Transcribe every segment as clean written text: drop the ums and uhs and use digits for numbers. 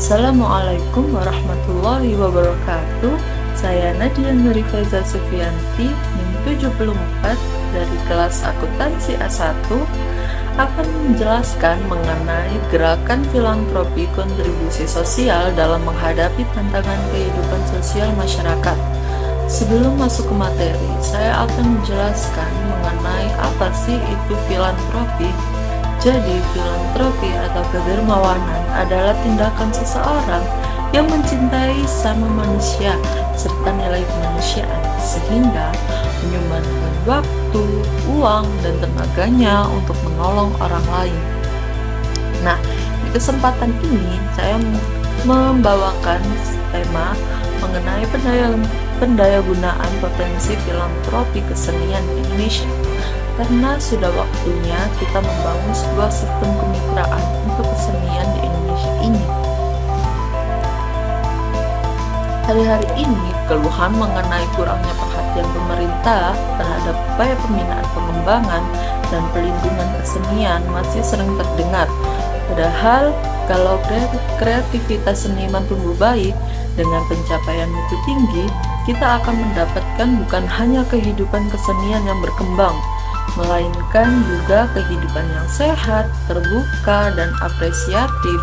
Assalamualaikum warahmatullahi wabarakatuh. Saya Nadia Nurifaiza Sufianti, NIM 74 dari kelas akuntansi A1 akan menjelaskan mengenai gerakan filantropi kontribusi sosial dalam menghadapi tantangan kehidupan sosial masyarakat. Sebelum masuk ke materi, saya akan menjelaskan mengenai apa sih itu filantropi. Jadi, filantropi atau kedermawanan adalah tindakan seseorang yang mencintai sama manusia serta nilai kemanusiaan, sehingga menyumbangkan waktu, uang, dan tenaganya untuk menolong orang lain. Nah, di kesempatan ini saya membawakan tema mengenai pendayagunaan potensi filantropi kesenian di Indonesia. Karena sudah waktunya kita membangun sebuah sistem kemitraan untuk kesenian di Indonesia ini. Hari-hari ini, keluhan mengenai kurangnya perhatian pemerintah terhadap upaya pembinaan pengembangan dan pelindungan kesenian masih sering terdengar. Padahal, kalau kreativitas seniman tumbuh baik dengan pencapaian mutu tinggi, kita akan mendapatkan bukan hanya kehidupan kesenian yang berkembang, melainkan juga kehidupan yang sehat, terbuka, dan apresiatif,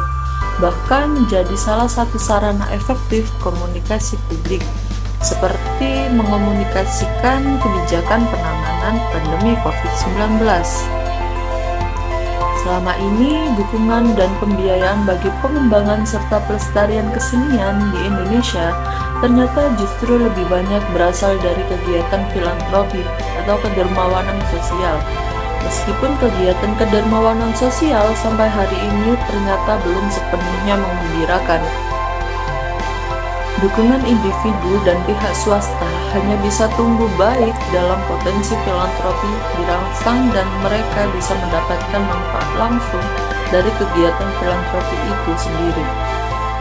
bahkan menjadi salah satu sarana efektif komunikasi publik, seperti mengomunikasikan kebijakan penanganan pandemi COVID-19. Selama ini, dukungan dan pembiayaan bagi pengembangan serta pelestarian kesenian di Indonesia ternyata justru lebih banyak berasal dari kegiatan filantropi atau kedermawanan sosial. Meskipun kegiatan kedermawanan sosial sampai hari ini ternyata belum sepenuhnya menggembirakan. Dukungan individu dan pihak swasta hanya bisa tumbuh baik dalam potensi filantropi dirangsang dan mereka bisa mendapatkan manfaat langsung dari kegiatan filantropi itu sendiri.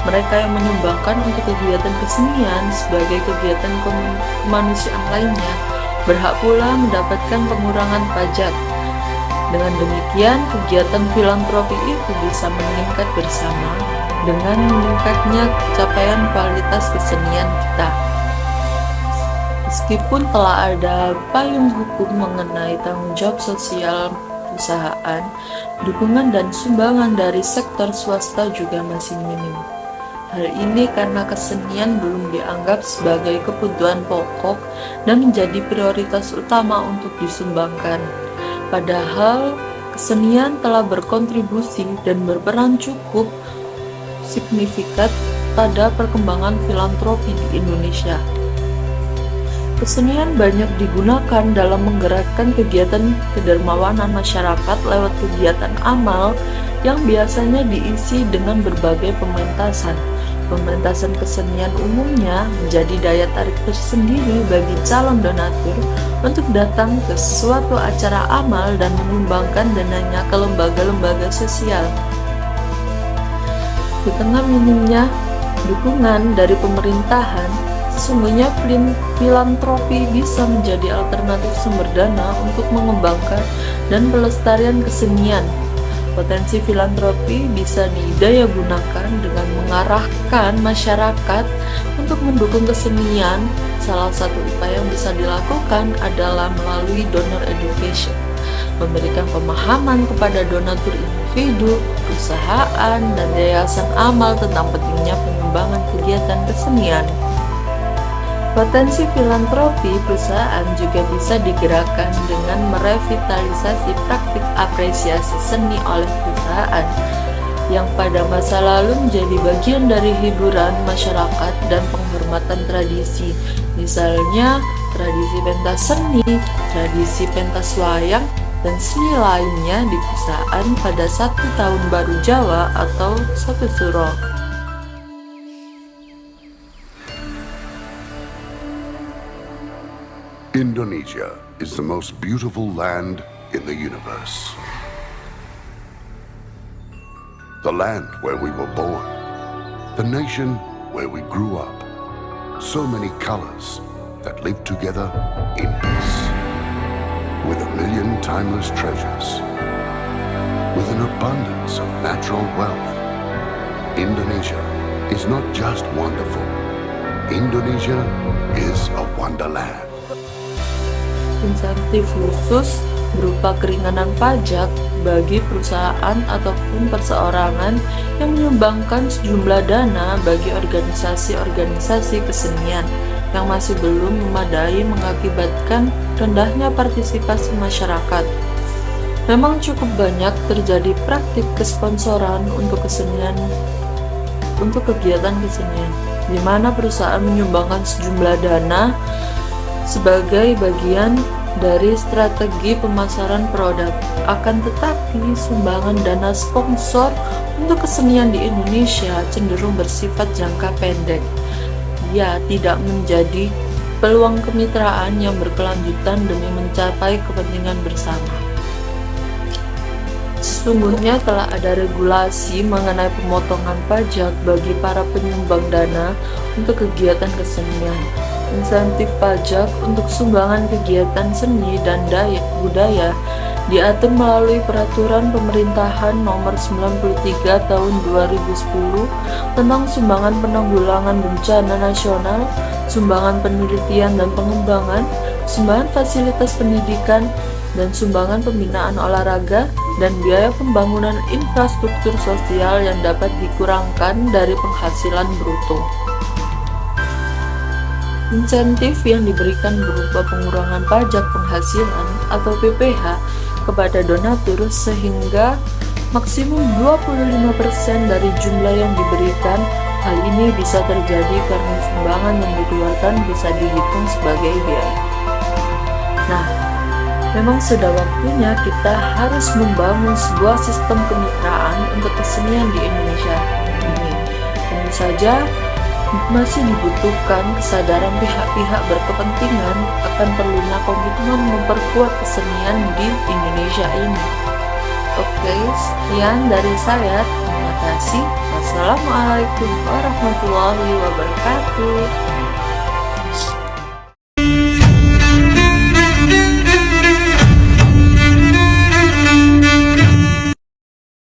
Mereka yang menyumbangkan untuk kegiatan kesenian sebagai kegiatan kemanusiaan lainnya berhak pula mendapatkan pengurangan pajak. Dengan demikian, kegiatan filantropi itu bisa meningkat bersama dengan meningkatnya capaian kualitas kesenian kita. Meskipun telah ada payung hukum mengenai tanggung jawab sosial perusahaan, dukungan dan sumbangan dari sektor swasta juga masih minim. Hal ini karena kesenian belum dianggap sebagai kebutuhan pokok dan menjadi prioritas utama untuk disumbangkan. Padahal, kesenian telah berkontribusi dan berperan cukup signifikan pada perkembangan filantropi di Indonesia. Kesenian banyak digunakan dalam menggerakkan kegiatan kedermawanan masyarakat lewat kegiatan amal yang biasanya diisi dengan berbagai pementasan. Pementasan kesenian umumnya menjadi daya tarik tersendiri bagi calon donatur untuk datang ke suatu acara amal dan menyumbangkan dananya ke lembaga-lembaga sosial. Di tengah minimnya dukungan dari pemerintahan, sesungguhnya filantropi bisa menjadi alternatif sumber dana untuk mengembangkan dan pelestarian kesenian. Potensi filantropi bisa didayagunakan dengan mengarahkan masyarakat untuk mendukung kesenian. Salah satu upaya yang bisa dilakukan adalah melalui donor education, memberikan pemahaman kepada donatur individu, perusahaan, dan yayasan amal tentang pentingnya pengembangan kegiatan kesenian. Potensi filantropi perusahaan juga bisa digerakkan dengan merevitalisasi praktik apresiasi seni oleh perusahaan yang pada masa lalu menjadi bagian dari hiburan masyarakat dan penghormatan tradisi, misalnya tradisi pentas seni, tradisi pentas wayang, dan seni lainnya di perusahaan pada satu tahun baru Jawa atau satu suro. Indonesia is the most beautiful land in the universe. The land where we were born, the nation where we grew up. So many colors that live together in peace. With a million timeless treasures. With an abundance of natural wealth. Indonesia is not just wonderful. Indonesia is a wonderland. Insentif khusus berupa keringanan pajak bagi perusahaan ataupun perseorangan yang menyumbangkan sejumlah dana bagi organisasi-organisasi kesenian yang masih belum memadai mengakibatkan rendahnya partisipasi masyarakat. Memang cukup banyak terjadi praktik kesponsoran untuk kegiatan kesenian, di mana perusahaan menyumbangkan sejumlah dana sebagai bagian dari strategi pemasaran produk. Akan tetapi, sumbangan dana sponsor untuk kesenian di Indonesia cenderung bersifat jangka pendek. Ia tidak menjadi peluang kemitraan yang berkelanjutan demi mencapai kepentingan bersama. Sesungguhnya telah ada regulasi mengenai pemotongan pajak bagi para penyumbang dana untuk kegiatan kesenian. Insentif pajak untuk sumbangan kegiatan seni dan budaya diatur melalui Peraturan Pemerintahan Nomor 93 Tahun 2010 tentang sumbangan penanggulangan bencana nasional, sumbangan penelitian dan pengembangan, sumbangan fasilitas pendidikan, dan sumbangan pembinaan olahraga, dan biaya pembangunan infrastruktur sosial yang dapat dikurangkan dari penghasilan bruto. Insentif yang diberikan berupa pengurangan pajak penghasilan atau PPh kepada donatur sehingga maksimum 25% dari jumlah yang diberikan. Hal ini bisa terjadi karena sumbangan yang dikeluarkan bisa dihitung sebagai biaya. Nah, memang sudah waktunya kita harus membangun sebuah sistem kemitraan untuk kesenian di Indonesia ini. Tentu saja masih dibutuhkan kesadaran pihak-pihak berkepentingan akan perlunya komitmen memperkuat kesenian di Indonesia ini. Oke, sekian dari saya. Terima kasih. Wassalamualaikum warahmatullahi wabarakatuh.